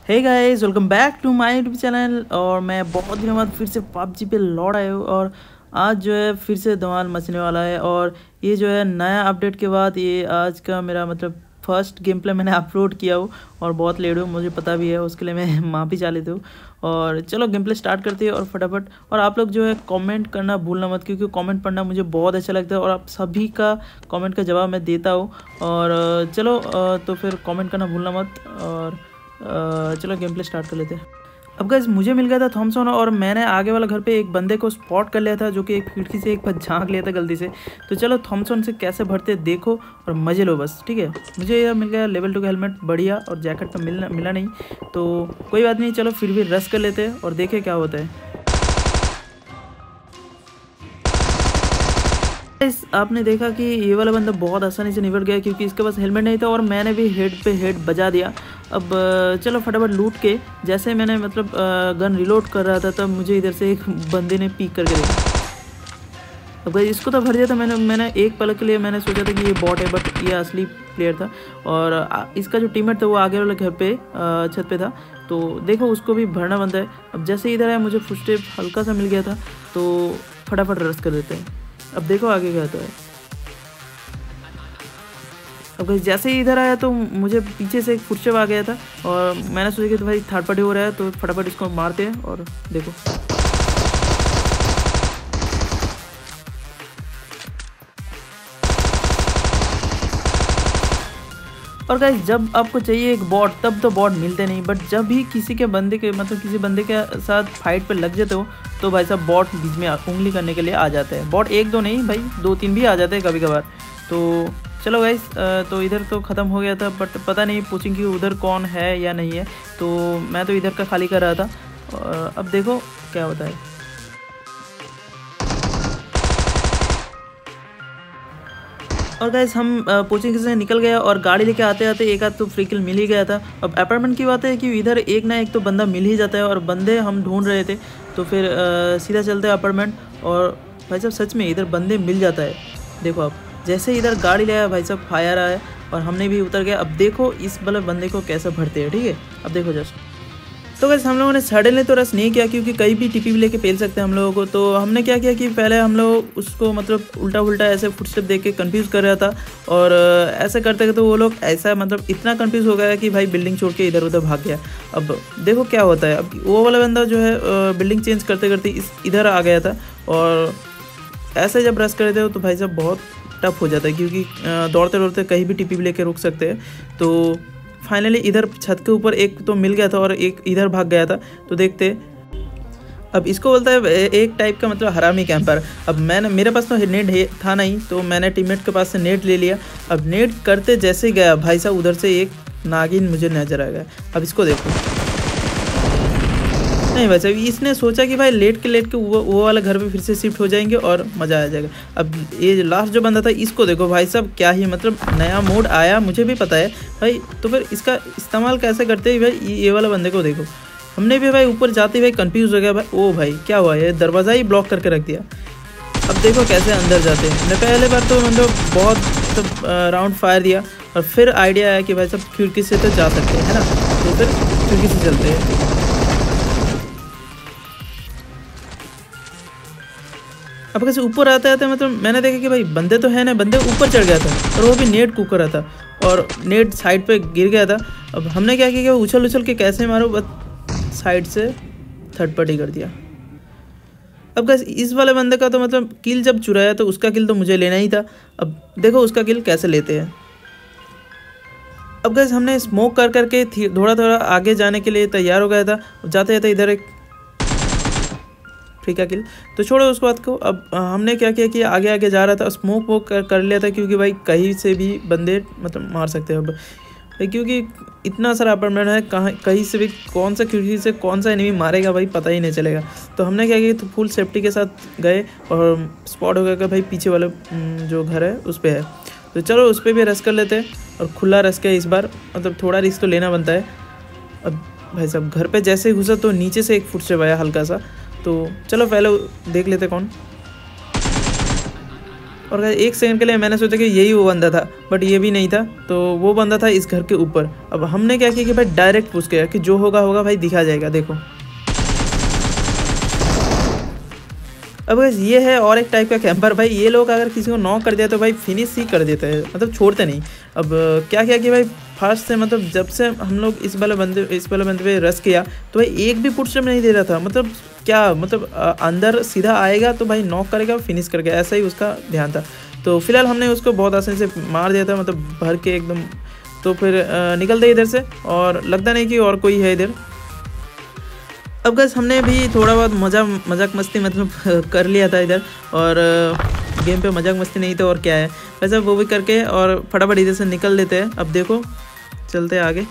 Hey guys, welcome back to my YouTube channel. और मैं बहुत दिनों बाद फिर से पबजी पे लौट आया हूँ और आज जो है फिर से धमाल मचने वाला है। और ये जो है नया अपडेट के बाद ये आज का मेरा फर्स्ट गेम प्ले मैंने अपलोड किया हूँ और बहुत लेट हूँ, मुझे पता भी है, उसके लिए मैं माफ़ी चाह लेती हूँ। और चलो गेम प्ले स्टार्ट करते हैं और फटाफट। और आप लोग जो है कमेंट करना भूलना मत, क्योंकि कमेंट पढ़ना मुझे बहुत अच्छा लगता है और आप सभी का कमेंट का जवाब मैं देता हूँ। और चलो तो फिर कमेंट करना भूलना मत। और चलो गेम प्ले स्टार्ट कर लेते हैं। अब गाइस मुझे मिल गया था थॉमसन और मैंने आगे वाला घर पे एक बंदे को स्पॉट कर लिया था, जो कि एक खिड़की से एक बार झांक लिया था गलती से। तो चलो थॉमसन से कैसे भरते देखो और मज़े लो बस, ठीक है। मुझे यह मिल गया लेवल 2 का हेलमेट, बढ़िया। और जैकेट तो मिला नहीं, तो कोई बात नहीं, चलो फिर भी रश कर लेते हैं और देखें क्या होता है। आपने देखा कि ये वाला बंदा बहुत आसानी से निपट गया, क्योंकि इसके पास हेलमेट नहीं था और मैंने भी हेड पे हेड बजा दिया। अब चलो फटाफट लूट के, जैसे मैंने गन रिलोड कर रहा था तब मुझे इधर से एक बंदे ने पीक करके देखा। अब भाई इसको तो भर दिया था मैंने एक पल के लिए मैंने सोचा था कि ये बॉट है, बट ये असली प्लेयर था। और इसका जो टीममेट था वो आगे वाले घर पे छत पे था, तो देखो उसको भी भरना बनता है। अब जैसे इधर है मुझे फुटस्टेप हल्का सा मिल गया था, तो फटाफट रश कर देते हैं। अब देखो आगे क्या होता है। अब जैसे ही इधर आया तो मुझे पीछे से एक फुटस्टेप आ गया था और मैंने सोचा कि तो भाई थर्ड पार्टी हो रहा है, तो फटाफट इसको मारते हैं। और देखो और गाइस जब आपको चाहिए एक बॉट तब तो बॉट मिलते नहीं, बट जब भी किसी के बंदे के किसी बंदे के साथ फाइट पे लग जाते हो तो भाई साहब बॉट बीच में उंगली करने के लिए आ जाते हैं। बॉट एक दो नहीं भाई, 2-3 भी आ जाते हैं कभी कभार। तो चलो गाइस तो इधर तो ख़त्म हो गया था, बट पता नहीं पूछेंगे उधर कौन है या नहीं है, तो मैं तो इधर का खाली कर रहा था। और अब देखो क्या होता है। और गाइस हम कोचिंग से निकल गया और गाड़ी लेके आते आते एक आध तो फ्री किल मिल ही गया था। अब अपार्टमेंट की बात है कि इधर एक ना एक तो बंदा मिल ही जाता है और बंदे हम ढूंढ रहे थे, तो फिर सीधा चलते हैं अपार्टमेंट। और भाई साहब सच में इधर बंदे मिल जाता है। देखो आप जैसे इधर गाड़ी ले आया भाई साहब फायर आया और हमने भी उतर गया। अब देखो इस वाले बंदे को कैसे भरते हैं, ठीक है। अब देखो जस्ट तो वैसे हम लोगों ने सडनली तो रस नहीं किया, क्योंकि कहीं भी टीपी भी लेके पेल सकते हैं हम लोगों को। तो हमने क्या किया कि पहले हम लोग उसको उल्टा उल्टा ऐसे फुटस्टेप देख के कंफ्यूज कर रहा था। और ऐसे करते तो वो लोग ऐसा इतना कंफ्यूज हो गया कि भाई बिल्डिंग छोड़ के इधर उधर भाग गया। अब देखो क्या होता है। अब वो वाला बंदा जो है बिल्डिंग चेंज करते करते इधर आ गया था। और ऐसे जब रस करते हो तो भाई साहब बहुत टफ हो जाता है, क्योंकि दौड़ते दौड़ते कहीं भी टीपी भी लेके रुक सकते हैं। तो फाइनली इधर छत के ऊपर एक तो मिल गया था और एक इधर भाग गया था, तो देखते। अब इसको बोलता है एक टाइप का हरामी कैंपर। अब मेरे पास तो नेट था नहीं, तो मैंने टीममेट के पास से नेट ले लिया। अब नेट करते जैसे गया भाई साहब उधर से एक नागिन मुझे नजर आ गया। अब इसको देखो, नहीं भाई साहब इसने सोचा कि भाई लेट के वो वाला घर पे फिर से शिफ्ट हो जाएंगे और मज़ा आ जाएगा। अब ये लास्ट जो बंदा था इसको देखो भाई साहब, क्या ही नया मोड आया, मुझे भी पता है भाई। तो फिर इसका इस्तेमाल कैसे करते हैं भाई, ये वाला बंदे को देखो। हमने भी भाई ऊपर जाते भाई कंफ्यूज हो गया भाई, ओ भाई क्या हुआ, ये दरवाज़ा ही ब्लॉक करके रख दिया। अब देखो कैसे अंदर जाते हैं। मैं पहले बार तो बहुत राउंड फायर दिया और फिर आइडिया आया कि भाई साहब खिड़की से तो जा सकते हैं, है ना। तो फिर खिड़की से चलते हैं। अब कैसे ऊपर आते आते मैंने देखा कि भाई बंदे तो है ना, बंदे ऊपर चढ़ गया था और वो भी नेट कुकर रहा था और नेट साइड पे गिर गया था। अब हमने क्या किया, उछल के कैसे मारो, बस साइड से थर्ड पार्टी कर दिया। अब कैसे इस वाले बंदे का तो किल जब चुराया तो उसका किल तो मुझे लेना ही था। अब देखो उसका किल कैसे लेते हैं। अब कैसे हमने स्मोक कर करके थोड़ा आगे जाने के लिए तैयार हो गया था। जाते जाते इधर एक फ्री का किल, तो छोड़ो उस बात को। अब हमने क्या किया कि आगे आगे जा रहा था, स्मोक वो कर लिया था, क्योंकि भाई कहीं से भी बंदे मार सकते हैं। अब क्योंकि इतना सारा अपार्टमेंट है, कहीं से भी कौन सा खिड़की से कौन सा एनिमी मारेगा भाई पता ही नहीं चलेगा। तो हमने क्या किया तो फुल सेफ्टी के साथ गए और स्पॉट हो गया कि भाई पीछे वाला जो घर है उस पर है, तो चलो उस पर भी रस कर लेते हैं। और खुला रस के इस बार थोड़ा रिस्क तो लेना बनता है। अब भाई साहब घर पर जैसे ही घुसा तो नीचे से एक फुटस्टेप आया हल्का सा, तो चलो पहले देख लेते कौन। और गाइस 1 सेकंड के लिए मैंने सोचा कि यही वो बंदा था, बट ये भी नहीं था। तो वो बंदा था इस घर के ऊपर। अब हमने क्या किया कि भाई डायरेक्ट पुश किया कि जो होगा होगा भाई, दिखा जाएगा। देखो अब गाइस ये है और एक टाइप का कैंपर भाई। ये लोग अगर किसी को नॉक कर दिया तो भाई फिनिश ही कर देते हैं, मतलब छोड़ते नहीं। अब क्या किया कि भाई फर्स्ट से मतलब जब से हम लोग इस वाले बंदे पे रश किया तो भाई एक भी पुश नहीं दे रहा था। मतलब क्या मतलब अंदर सीधा आएगा तो भाई नॉक करेगा, फिनिश करके, ऐसा ही उसका ध्यान था। तो फिलहाल हमने उसको बहुत आसानी से मार दिया था, मतलब भर के एकदम। तो फिर निकलते इधर से, और लगता नहीं कि और कोई है इधर। अब गाइस हमने भी थोड़ा बहुत मजाक मस्ती मतलब कर लिया था इधर, और गेम पे मजाक मस्ती नहीं तो और क्या है। वैसे वो भी करके और फटाफट इधर से निकल लेते हैं। अब देखो चलते हैं आगे।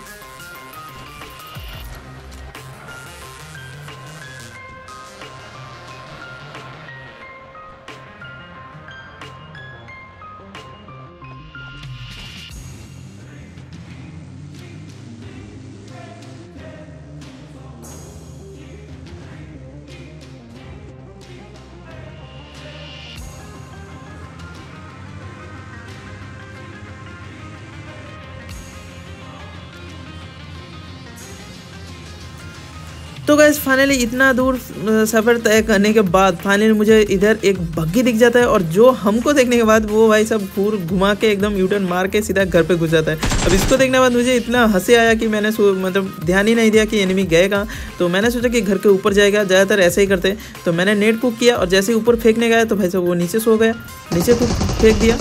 तो गैस फाइनली इतना दूर सफ़र तय करने के बाद फाइनली मुझे इधर एक बग्गी दिख जाता है, और जो हमको देखने के बाद वो भाई सब पूरा घुमा के एकदम यूटर्न मार के सीधा घर पे घुस जाता है। अब इसको देखने के बाद मुझे इतना हंसी आया कि मैंने मतलब ध्यान ही नहीं दिया कि एनिमी गए कहाँ। तो मैंने सोचा कि घर के ऊपर जाएगा, ज़्यादातर ऐसे ही करते। तो मैंने नेट कुक किया, और जैसे ही ऊपर फेंकने गया तो भाई साहब वो नीचे सो गया, नीचे कुक फेंक दिया,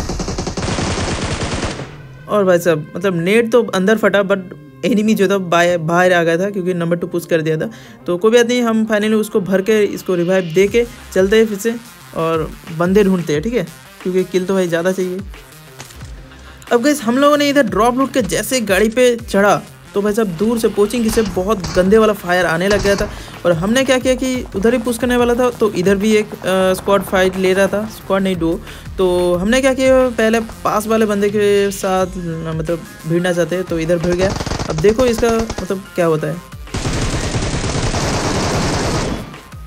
और भाई साहब मतलब नेट तो अंदर फटा, बट एनिमी जो था बाहर आ गया था क्योंकि नंबर 2 पुश कर दिया था। तो कोई बात नहीं, हम फाइनली उसको भर के इसको रिवाइव दे के चलते हैं फिर से, और बंदे ढूंढते हैं, ठीक है, क्योंकि किल तो भाई ज़्यादा चाहिए। अब गाइस हम लोगों ने इधर ड्रॉप लूट के जैसे गाड़ी पे चढ़ा तो भाई साहब दूर से पोचिंग से बहुत गंदे वाला फायर आने लग गया था, और हमने क्या किया कि उधर ही पुश करने वाला था। तो इधर भी एक स्क्वाड फाइट ले रहा था, स्क्वाड नहीं डुओ। तो हमने क्या किया, पहले पास वाले बंदे के साथ मतलब भिड़ना चाहते हैं, तो इधर भिड़ गया। अब देखो इसका मतलब क्या होता है।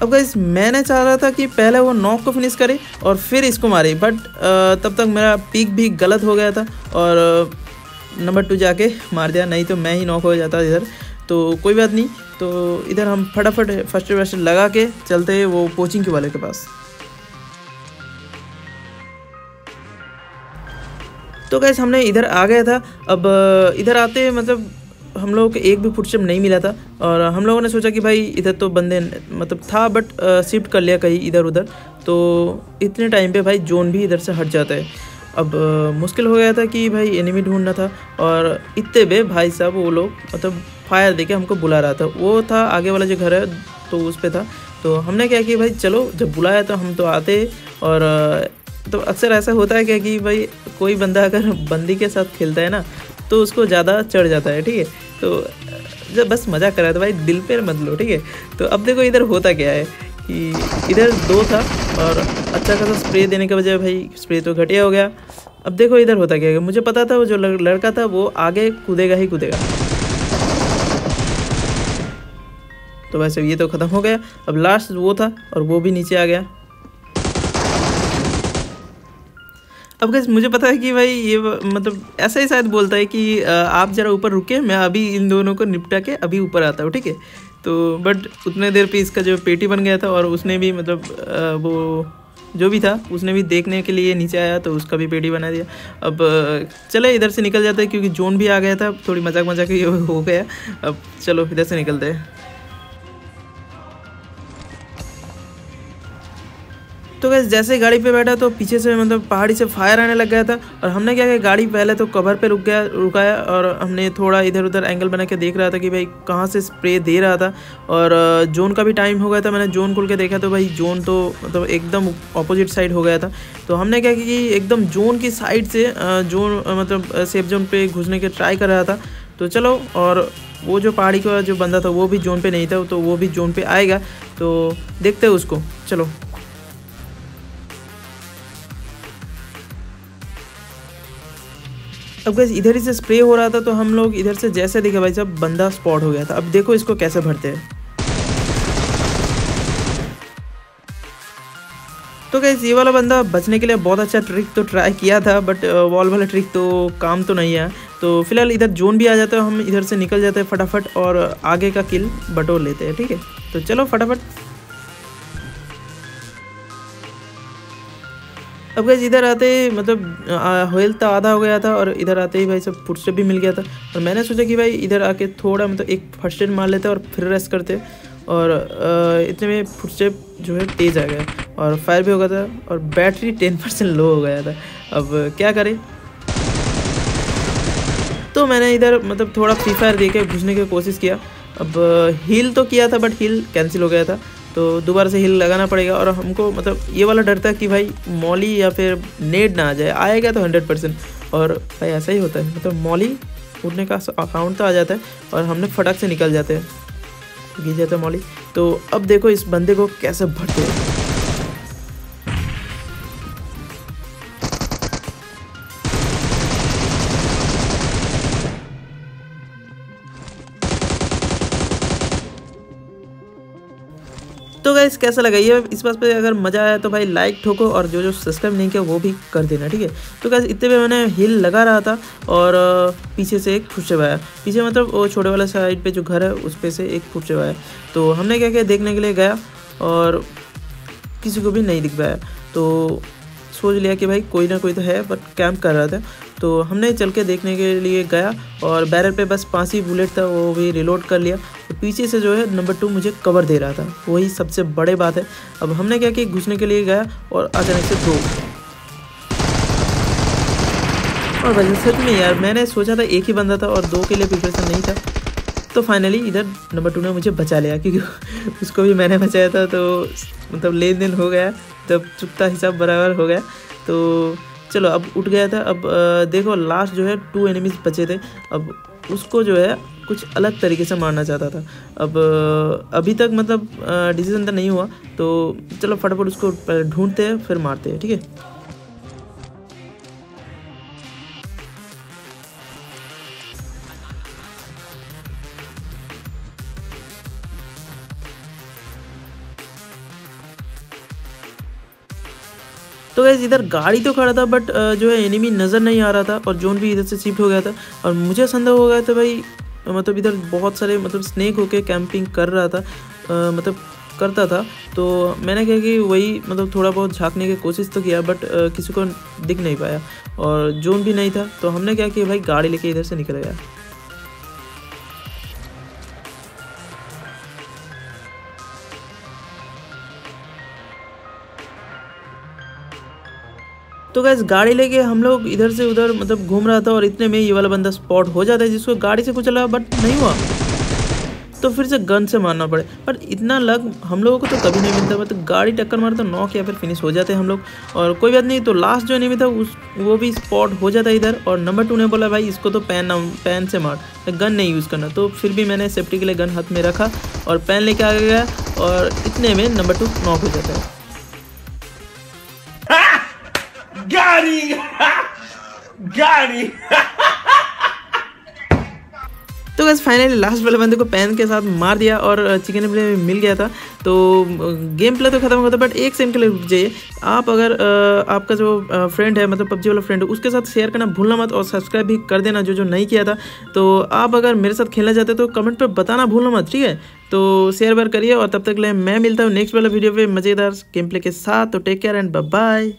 अब गाइस मैंने चाह रहा था कि पहले वो नॉक को फिनिश करे और फिर इसको मारे, बट तब तक मेरा पीक भी गलत हो गया था, और नंबर 2 जाके मार दिया, नहीं तो मैं ही नॉक हो जाता इधर। तो कोई बात नहीं, तो इधर हम फटाफट फर्स्ट वेस्ट लगा के चलते हैं वो कोचिंग के वाले के पास। तो गाइस हमने इधर आ गया था। अब इधर आते मतलब हम लोगों को एक भी फुटस्टेप नहीं मिला था, और हम लोगों ने सोचा कि भाई इधर तो बंदे मतलब था, बट शिफ्ट कर लिया कहीं इधर उधर। तो इतने टाइम पे भाई जोन भी इधर से हट जाता है। अब मुश्किल हो गया था कि भाई एनिमी ढूंढना था, और इतने बे भाई साहब वो लोग मतलब फायर देके हमको बुला रहा था। वो था आगे वाला जो घर है तो उस पर था। तो हमने क्या किया भाई चलो जब बुलाया तो हम तो आते। और तो अक्सर ऐसा होता है क्या कि भाई कोई बंदा अगर बंदी के साथ खेलता है ना तो उसको ज़्यादा चढ़ जाता है, ठीक है। तो जब बस मज़ा कर रहा था भाई, दिल पे मत लो, ठीक है। तो अब देखो इधर होता क्या है कि इधर 2 था, और अच्छा खासा स्प्रे देने के बजाय भाई स्प्रे तो घटिया हो गया। अब देखो इधर होता क्या है, मुझे पता था वो जो लड़का था वो आगे कूदेगा ही कूदेगा। तो वैसे ये तो ख़त्म हो गया। अब लास्ट वो था और वो भी नीचे आ गया। अब गाइस मुझे पता है कि भाई ये मतलब ऐसा ही शायद बोलता है कि आप ज़रा ऊपर रुके, मैं अभी इन दोनों को निपटा के अभी ऊपर आता हूँ, ठीक है। तो बट उतने देर पे इसका जो पेटी बन गया था, और उसने भी मतलब वो जो भी था उसने भी देखने के लिए नीचे आया तो उसका भी पेटी बना दिया। अब चले इधर से निकल जाते हैं क्योंकि जोन भी आ गया था, थोड़ी मजाक ये हो गया। अब चलो इधर से निकलते हैं। तो गैस जैसे गाड़ी पे बैठा तो पीछे से मतलब पहाड़ी से फायर आने लग गया था, और हमने क्या किया गाड़ी पहले तो कवर पे रुकाया, और हमने थोड़ा इधर उधर एंगल बना के देख रहा था कि भाई कहाँ से स्प्रे दे रहा था। और जोन का भी टाइम हो गया था, मैंने जोन खोल के देखा तो भाई जोन तो मतलब एकदम अपोजिट साइड हो गया था। तो हमने क्या किया कि एकदम जोन की साइड से जोन मतलब सेफ जोन पे घुसने के ट्राई कर रहा था। तो चलो, और वो जो पहाड़ी का जो बंदा था वो भी जोन पे नहीं था, तो वो भी जोन पे आएगा, तो देखते हैं उसको। चलो अब गाइस इधर ही से स्प्रे हो रहा था, तो हम लोग इधर से जैसे देखे भाई साहब बंदा स्पॉट हो गया था। अब देखो इसको कैसे भरते हैं। तो गाइस ये वाला बंदा बचने के लिए बहुत अच्छा ट्रिक तो ट्राई किया था, बट वॉल वाला ट्रिक तो काम तो नहीं है। तो फिलहाल इधर जोन भी आ जाता है, हम इधर से निकल जाते हैं फटाफट और आगे का किल बटोर लेते हैं। ठीक है, तो चलो फटाफट। अब गाइस इधर आते मतलब हेल्थ तो आधा हो गया था और इधर आते ही भाई सब फुटस्टेप भी मिल गया था और मैंने सोचा कि भाई इधर आके थोड़ा मतलब एक फर्स्ट एड मार लेते और फिर रेस्ट करते और इतने में फुटस्टेप जो है तेज़ आ गया और फायर भी हो गया था और बैटरी 10% लो हो गया था। अब क्या करें, तो मैंने इधर मतलब थोड़ा फ्री फायर दे के घुसने की कोशिश किया। अब हील तो किया था बट हील कैंसिल हो गया था, तो दोबारा से हील लगाना पड़ेगा। और हमको मतलब ये वाला डर था कि भाई मॉली या फिर नेड ना आ जाए, आएगा तो 100%। और भाई ऐसा ही होता है, मतलब मॉली उड़ने का अकाउंट तो आ जाता है और हमने फटाक से निकल जाते हैं, गिर जाता है मॉली। तो अब देखो इस बंदे को कैसे भरते हैं। तो गाइस कैसा लगा ये, इस बात पे अगर मज़ा आया तो भाई लाइक ठोको और जो जो सब्सक्राइब नहीं किया वो भी कर देना। ठीक है, तो गाइस इतने में मैंने हिल लगा रहा था और पीछे से एक फुटस्टेप आया, पीछे मतलब वो छोटे वाला साइड पे जो घर है उस पे से एक फुटस्टेप आया। तो हमने क्या किया, देखने के लिए गया और किसी को भी नहीं दिख पाया। तो सोच लिया कि भाई कोई ना कोई तो है, बट कैंप कर रहा था। तो हमने चल के देखने के लिए गया और बैरल पे बस 5 ही बुलेट था, वो भी रिलोड कर लिया। तो पीछे से जो है नंबर 2 मुझे कवर दे रहा था, वही सबसे बड़े बात है। अब हमने क्या किया, घुसने के लिए गया और अचानक से 2 और वजह सच में यार मैंने सोचा था एक ही बंदा था और 2 के लिए प्रिपरेशन नहीं था। तो फाइनली इधर नंबर 2 ने मुझे बचा लिया, क्योंकि उसको भी मैंने बचाया था। तो मतलब लेन देन हो गया, तब चुकता हिसाब बराबर हो गया। तो चलो अब उठ गया था। अब देखो लास्ट जो है 2 एनिमीज बचे थे। अब उसको जो है कुछ अलग तरीके से मारना चाहता था। अब अभी तक मतलब डिसीजन तो नहीं हुआ, तो चलो फटाफट उसको ढूंढते हैं फिर मारते हैं। ठीक है, तो गैस इधर गाड़ी तो खड़ा था बट जो है एनिमी नज़र नहीं आ रहा था और जोन भी इधर से शिफ्ट हो गया था। और मुझे संदेह हो गया था भाई मतलब इधर बहुत सारे मतलब स्नेक होके कैंपिंग कर रहा था, मतलब करता था। तो मैंने क्या कि वही मतलब थोड़ा बहुत झांकने की कोशिश तो किया, बट किसी को दिख नहीं पाया और जोन भी नहीं था। तो हमने क्या किया भाई, गाड़ी लेके इधर से निकल गया। तो गैस गाड़ी लेके हम लोग इधर से उधर मतलब घूम रहा था और इतने में ये वाला बंदा स्पॉट हो जाता है, जिसको गाड़ी से कुछ लगा बट नहीं हुआ। तो फिर से गन से मारना पड़े, पर इतना लग हम लोगों को तो कभी नहीं मिलता। मतलब गाड़ी टक्कर मारे तो नॉक या फिर फिनिश हो जाते हैं हम लोग। और कोई बात नहीं, तो लास्ट जो एनिमी था वो भी स्पॉट हो जाता है इधर। और नंबर 2 ने बोला भाई इसको तो पैन से मार, गन नहीं यूज़ करना। तो फिर भी मैंने सेफ्टी के लिए गन हाथ में रखा और पैन लेके आ गया और इतने में नंबर 2 नॉक हो जाता है। गाड़ी गाड़ी तो बस फाइनली लास्ट वाले बंदे को पैन के साथ मार दिया और चिकन प्ले मिल गया था। तो गेम प्ले तो खत्म होता, बट एक सेकंड के लिए रुक जाइए। आप अगर आपका जो फ्रेंड है मतलब पबजी वाला फ्रेंड है, उसके साथ शेयर करना भूलना मत और सब्सक्राइब भी कर देना जो जो नहीं किया था। तो आप अगर मेरे साथ खेलना चाहते हो तो कमेंट पर बताना भूलना मत, ठीक है। तो शेयर बार करिए और तब तक ले मैं मिलता हूँ नेक्स्ट वाला वीडियो पे मज़ेदार गेम प्ले के साथ। तो take care and bye bye.